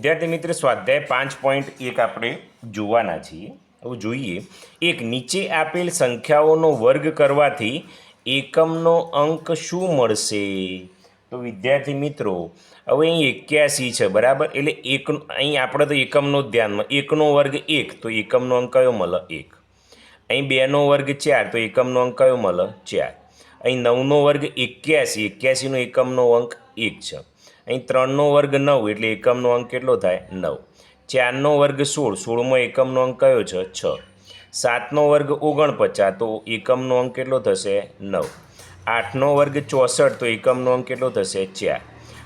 વિદ્યાર્થી મિત્ર સ્વાધ્યાય 5.1 આપણે જોવાના છીએ. હવે જોઈએ, એક નીચે આપેલ સંખ્યાઓનો વર્ગ કરવાથી એકમનો અંક શું મળશે? તો વિદ્યાર્થી મિત્રો હવે અહીં 81 છે, બરાબર. એટલે એક અહીં આપણે તો એકમનો જ ધ્યાનમાં, એકનો વર્ગ 1 તો એકમનો અંક કયો મળે? 1. અહીં 2નો વર્ગ 4 તો એકમનો અંક કયો મળે? 4. અહીં 9નો વર્ગ 81, 81નો એકમનો અંક 1 છે. અહીં 3નો વર્ગ 9 એટલે એકમનો અંક કેટલો થાય? 9. 4નો વર્ગ 16, 16માં એકમનો અંક કયો છે? 6. 7નો વર્ગ 49 તો એકમનો અંક કેટલો થશે? 9. 8નો વર્ગ 64 તો એકમનો અંક કેટલો થશે? 4.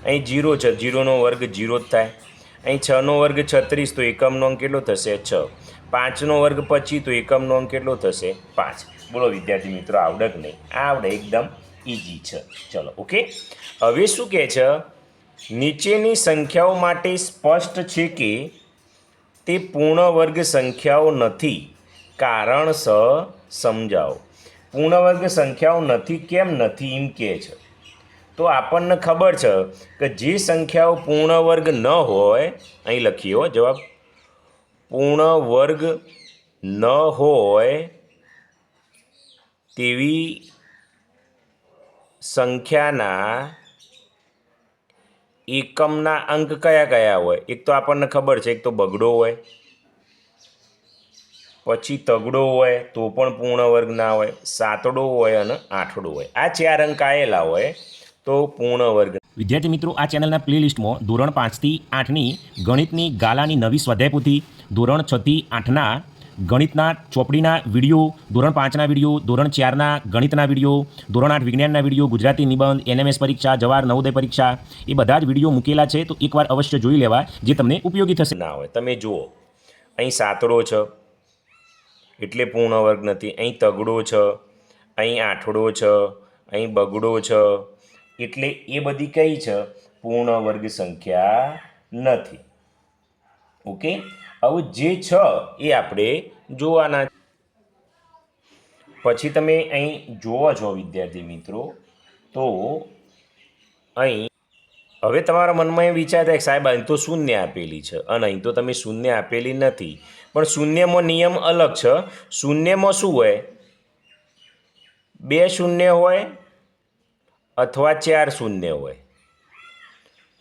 અહીં 0 છે, 0નો વર્ગ 0 જ થાય. અહીં 6નો વર્ગ 36 તો એકમનો અંક કેટલો થશે? 6. 5નો વર્ગ 25 તો એકમનો અંક કેટલો થશે? 5. બોલો વિદ્યાર્થી મિત્રો, આવડે કે નહીં? આવડે, એકદમ ઇઝી છે. ચલો, ઓકે. હવે શું કહે છે? નીચેની સંખ્યાઓ માટે સ્પષ્ટ છે કે તે પૂર્ણ વર્ગ સંખ્યાઓ નથી. કારણસર સમજાવો. પૂર્ણ વર્ગ સંખ્યાઓ નથી, કેમ નથી એમ કહે છે. તો આપણને ખબર છે કે જે સંખ્યાઓ પૂર્ણ વર્ગ ન હોય, અહીં લખીએ હો જવાબ, પૂર્ણ વર્ગ ન હોય તેવી સંખ્યાના એકમના અંક કયા કયા હોય? એક તો આપણને ખબર છે, એક તો બગડો હોય, પછી તગડો હોય તો પણ પૂર્ણ વર્ગ ના હોય, સાતડો હોય અને આઠડો હોય. આ 4 અંક આવેલા હોય તો પૂર્ણ વર્ગ. વિદ્યાર્થી મિત્રો, આ ચેનલના પ્લેલિસ્ટમાં ધોરણ 5 થી 8ની ગણિતની ગાલાની નવી સ્વાધ્યાય પોથી, ધોરણ 6 થી 8ના ગણિતના ચોપડીના વિડીયો, ધોરણ 5ના વિડીયો, ધોરણ 4ના ગણિતના વિડીયો, ધોરણ 8 વિજ્ઞાનના વિડીયો, ગુજરાતી નિબંધ, એનએમએસ પરીક્ષા, જવાહર નવોદય પરીક્ષા, એ બધા જ વિડીયો મૂકેલા છે. તો એકવાર અવશ્ય જોઈ લેવા, જે તમને ઉપયોગી થશે. ના હોય. તમે જુઓ, અહીં સાતડો છે એટલે પૂર્ણ વર્ગ નથી. અહીં તગડો છે, અહીં આઠડો છે, અહીં બગડો છે, એટલે એ બધી કઈ છે? પૂર્ણ વર્ગ સંખ્યા નથી. ઓકે. હવે જે છે એ આપણે જોવાના. પછી તમે અહીં જોવો છો વિદ્યાર્થી મિત્રો, તો અહીં હવે તમારા મનમાં એ વિચાર થાય કે સાહેબ અહીં તો શૂન્ય આપેલી છે અને અહીં તો તમે શૂન્ય આપેલી નથી. પણ શૂન્યમાં નિયમ અલગ છે. શૂન્યમાં શું હોય? 2 શૂન્ય હોય અથવા 4 શૂન્ય હોય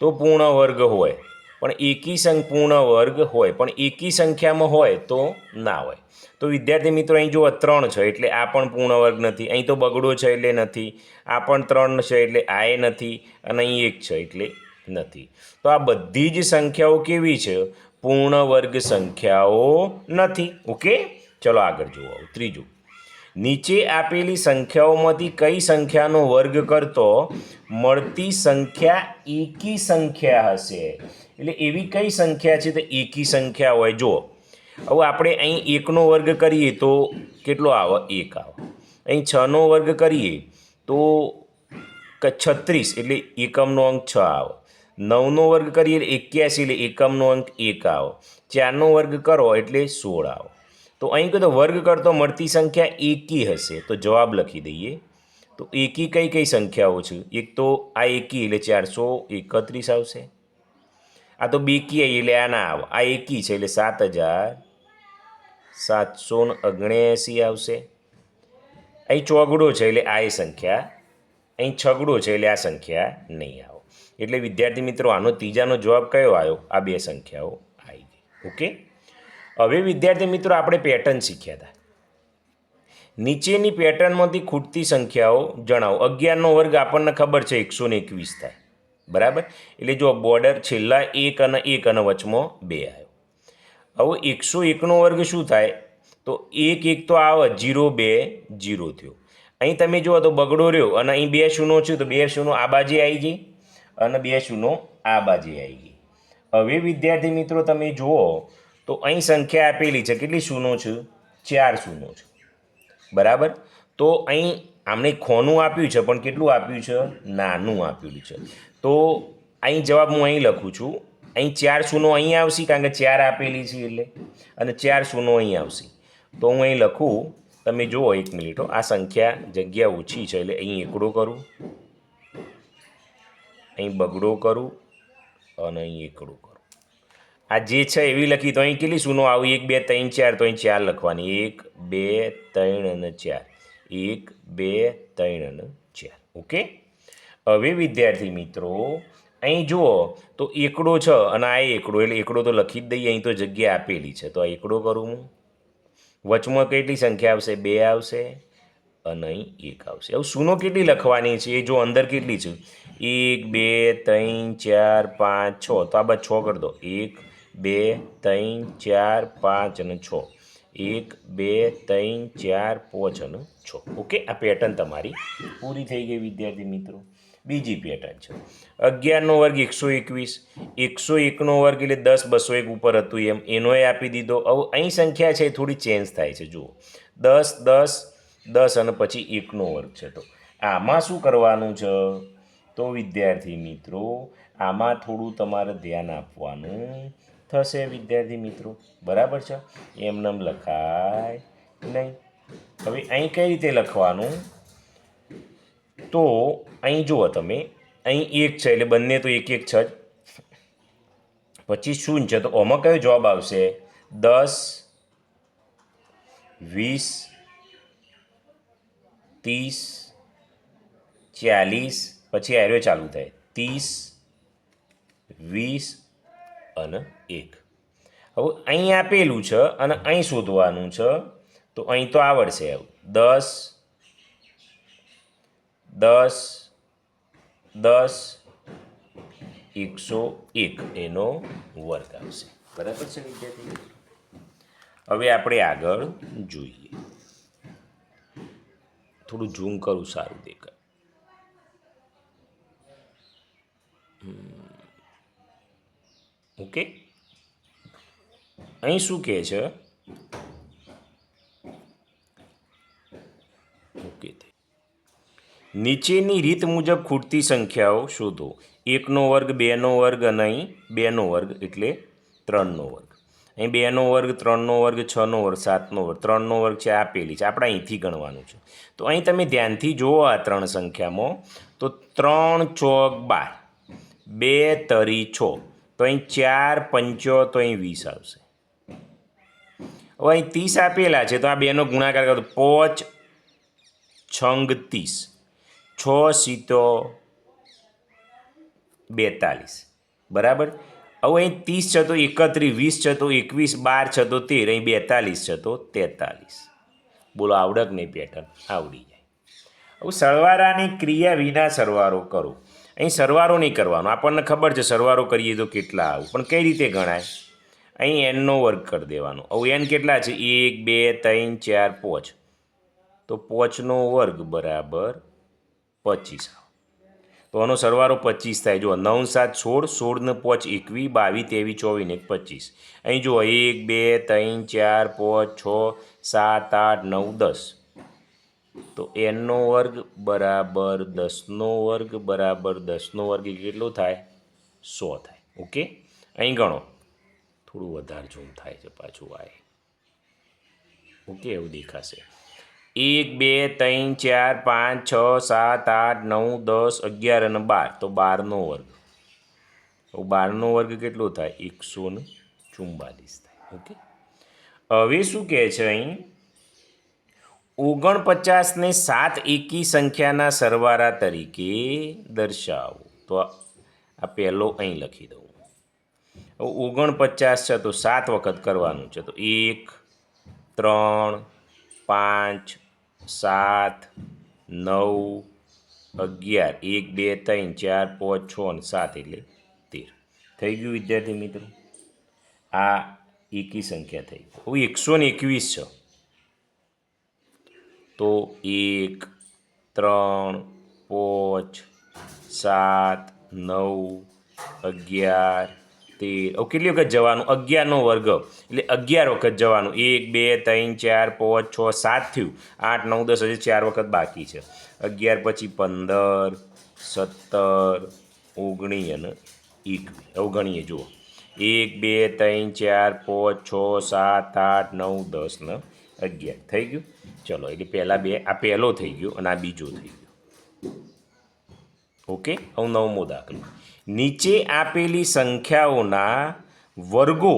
તો પૂર્ણ વર્ગ હોય. પણ પૂર્ણ વર્ગ હોય, પણ એકી સંખ્યામાં હોય તો ના હોય. તો વિદ્યાર્થી મિત્રો અહીં જુઓ 3 છે એટલે આ પણ પૂર્ણ વર્ગ નથી. અહીં તો બગડો છે એટલે નથી. આ પણ 3 છે એટલે આ એ નથી. અને અહીં 1 છે એટલે નથી. તો આ બધી જ સંખ્યાઓ કેવી છે? પૂર્ણ વર્ગ સંખ્યાઓ નથી. ઓકે, ચલો આગળ જુઓ. ત્રીજું, નીચે આપેલી સંખ્યાઓમાંથી કઈ સંખ્યાનો વર્ગ કરતો મળતી સંખ્યા એકી સંખ્યા હશે? એટલે એવી કઈ સંખ્યા છે તો એકી સંખ્યા હોય? જુઓ, હવે આપણે અહીં 1નો વર્ગ કરીએ તો કેટલો આવે? 1 આવે. અહીં 6નો વર્ગ કરીએ તો 36 એટલે એકમનો અંક 6 આવે. 9નો વર્ગ કરીએ 81 એટલે એકમનો અંક 1 આવે. 4નો વર્ગ કરો એટલે 16 આવે. તો અહીં કીધું વર્ગ કરતો મળતી સંખ્યા એકી હશે, તો જવાબ લખી દઈએ. તો એકી કઈ કઈ સંખ્યાઓ છે? એક તો આ એકી એટલે 431 આવશે. આ તો બેકી આવી એટલે આ ના આવે. આ એકી છે એટલે 7779 આવશે. અહીં ચોગડો છે એટલે આ એ સંખ્યા, અહીં છગડો છે એટલે આ સંખ્યા નહીં આવે. એટલે વિદ્યાર્થી મિત્રો આનો ત્રીજાનો જવાબ કયો આવ્યો? આ 2 સંખ્યાઓ આવી ગઈ. ઓકે. હવે વિદ્યાર્થી મિત્રો આપણે પેટર્ન શીખ્યા હતા. નીચેની પેટર્નમાંથી ખૂટતી સંખ્યાઓ જણાવો. 11નો વર્ગ આપણને ખબર છે 121 થાય, બરાબર. એટલે જો બોર્ડર છેલ્લા 1 અને 1 અને વચમાં 2 આવ્યો. હવે 101નો વર્ગ શું થાય? તો 1 1 તો આવે, 0 2 0 થયો. અહીં તમે જુઓ તો બગડો રહ્યો અને અહીં 2 શૂનો છે તો 2 શૂનો આ બાજુ આવી ગઈ અને 2 શૂનો આ બાજુ આવી ગઈ. હવે વિદ્યાર્થી મિત્રો તમે જુઓ તો અહીં સંખ્યા આપેલી છે, કેટલી શૂનો છે? 4 શૂનો છે, બરાબર. તો અહીં આમને ખોનું આપ્યું છે પણ કેટલું આપ્યું છે? નાનું આપેલું છે. તો અહીં જવાબ હું અહીં લખું છું. અહીં 4 શૂનો અહીં આવશે કારણ કે 4 આપેલી છે એટલે, અને 4 શૂનો અહીં આવશે. તો હું અહીં લખું, તમે જુઓ 1 મિનિટ, આ સંખ્યા જગ્યા ઓછી છે એટલે અહીં એકડો કરું, અહીં બગડો કરું અને અહીં એકડો કરું. આ જે છે એવી લખી તો અહીં કેટલી શૂનો આવી 1 2 3 4 તો અહીં 4 લખવાની 1 2 3 અને 4 1 2 3 અને 4 ઓકે. હવે વિદ્યાર્થી મિત્રો અહીં જુઓ તો એકડો છે અને આ એકડો એટલે એકડો તો લખી જ દઈએ અહીં તો જગ્યા આપેલી છે તો આ એકડો કરું હું વચમાં કેટલી સંખ્યા આવશે 2 આવશે અને અહીં 1 આવશે. હવે શૂનો કેટલી લખવાની છે એ જો અંદર કેટલી છે 1 2 3 4 5 6 તો આ બધા 6 કરી દો 1 2 3 4 5 અને 6 1 2 3 4 5 અને 6 ઓકે. આ પેટર્ન તમારી પૂરી થઈ ગઈ વિદ્યાર્થી મિત્રો. બીજી પેટર્ન છે 11નો વર્ગ 121 101નો વર્ગ એટલે 10 201 ઉપર હતું એમ એનોય આપી દીધો. હવે અહીં સંખ્યા છે એ થોડી ચેન્જ થાય છે જુઓ 10 10 10 અને પછી 1નો વર્ગ છે તો આમાં શું કરવાનું છે તો વિદ્યાર્થી મિત્રો આમાં થોડું તમારે ધ્યાન આપવાનું થશે વિદ્યાર્થી મિત્રો બરાબર છે એમનેમ લખાય નહીં. હવે અહીં કઈ રીતે લખવાનું તો અહીં જુઓ તમે અહીં 1 છે એટલે બંને તો 1 1 છે જ પછી 0 છે તો આમાં કયો જવાબ આવશે 10 20 30 40 પછી આર્યો ચાલુ થાય 30 20 અને 1. હવે અહીં આપેલું છે અને અહીં શોધવાનું છે તો અહીં તો આવડશે 10 10 10 101 એનો વર્ગ આવશે બરાબર છે વિદ્યાર્થી. હવે આપણે આગળ જોઈએ થોડું ઝૂમ કરું સારું દેખાય. ઓકે અહીં શું કહે છે ઓકે નીચેની રીત મુજબ ખૂટતી સંખ્યાઓ શોધો 1નો વર્ગ 2નો વર્ગ અને અહીં 2નો વર્ગ એટલે 3નો વર્ગ. અહીં 2નો વર્ગ 3નો વર્ગ 6નો વર્ગ 7નો વર્ગ 3નો વર્ગ છે આપેલી છે આપણે અહીંથી ગણવાનું છે તો અહીં તમે ધ્યાનથી જુઓ આ 3 સંખ્યામાં તો 3 ચોક 12 2 તરી 6 તો અહીં 4 પંચો તો અહીં 20 આવશે. હવે અહીં 30 આપેલા છે તો આ બેનો ગુણાકાર કરો 5 છંગ 30 6 સીતો 42 બરાબર. હવે અહીં 30 છે તો 31 20 છે તો 21 12 છે તો 13 અહીં 42 છે તો 43. બોલો આવડક નહીં પેટર્ન આવડી જાય. હવે સરવાળાની ક્રિયા વિના સરવાળો કરો. અહીં સરવાળો નહીં કરવાનો આપણને ખબર છે સરવાળો કરીએ તો કેટલા આવું પણ કઈ રીતે ગણાય અહીં એનનો વર્ગ કરી દેવાનો. હવે એન કેટલા છે 1 2 3 4 5 તો 5નો વર્ગ બરાબર 25 તો આનો સરવાળો 25 થાય જો 9 7 16 16 ને 5 21 22 23 24 ને 25. અહીં જુઓ 1 2 3 4 5 6 7 8 9 10 તો એનનો વર્ગ બરાબર 10નો વર્ગ બરાબર 10નો વર્ગ એ કેટલો થાય 100 થાય ઓકે. અહીં ગણો થોડું વધારે ઝૂમ થાય છે પાછું આ ઓકે એવું દેખાશે 1 2 3 4 5 6 7 8 9 10 11 અને 12 તો 12નો વર્ગ. તો 12નો વર્ગ કેટલો થાય 144 થાય ઓકે. હવે શું કહે છે અહીં 49 ને 7 એકી સંખ્યાના સરવાળા તરીકે દર્શાવો તો આ પહેલો અહીં લખી દઉં. હવે 49 છે તો 7 વખત કરવાનું છે તો 1 3 5 7 9 11 1 2 3 4 5 6 અને 7 એટલે 13 થઈ ગયું વિદ્યાર્થી મિત્રો. આ એકી સંખ્યા થઈ. હવે 121 છે તો 1 3 5 7 9 11 13 હવે કેટલી વખત જવાનું 11નો વર્ગ એટલે 11 વખત જવાનું 1 2 3 4 5 6 7 થયું 8 9 10 હજી 4 વખત બાકી છે 11 પછી 15 17 19 અને 21. હવે ગણીએ જુઓ 1 2 3 4 5 6 7 8 9 10 ને 11 થઈ ગયું. ચલો એટલે પહેલાં બે આ પહેલો થઈ ગયો અને આ બીજો થઈ ગયો ઓકે. હવે 9મો દાખલો નીચે આપેલી સંખ્યાઓના વર્ગો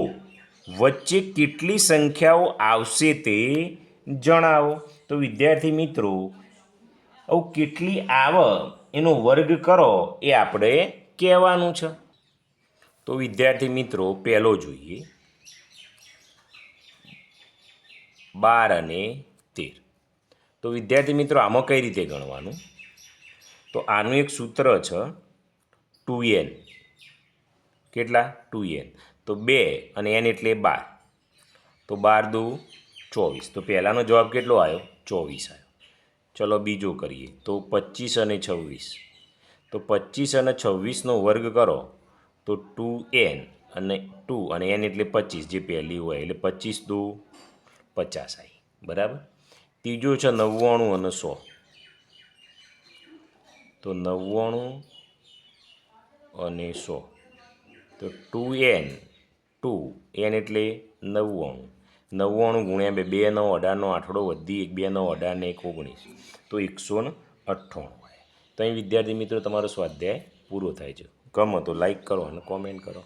વચ્ચે કેટલી સંખ્યાઓ આવશે તે જણાવો. તો વિદ્યાર્થી મિત્રો આવું કેટલી આવે એનો વર્ગ કરો એ આપણે કહેવાનું છે. તો વિદ્યાર્થી મિત્રો પહેલો જોઈએ 12 અને 13. તો વિદ્યાર્થી મિત્રો આમાં કઈ રીતે ગણવાનું? તો આનું એક સૂત્ર છે 2n. કેટલા? 2n. તો 2 અને n એટલે 12. તો 12 દુ 24. તો પહેલાંનો જવાબ કેટલો આવ્યો? 24 આવ્યો. ચલો બીજો કરીએ તો 25 અને 26. તો 25 અને 26નો વર્ગ કરો તો 2n અને 2 અને n એટલે 25 જે પહેલી હોય એટલે 25 દુ 50 આવી. બરાબર. ત્રીજો છે 99 અને 100. તો 99 અને 100. તો 2n 2n એટલે 99. 99 ગુણ્યા 2 2 9 18નો આઠડો વધી 1 2 9 18 ને 1 19. તો 198 હોય. તો અહીં વિદ્યાર્થી મિત્રો તમારો સ્વાધ્યાય પૂરો થાય છે. ગમો તો લાઈક કરો અને કોમેન્ટ કરો.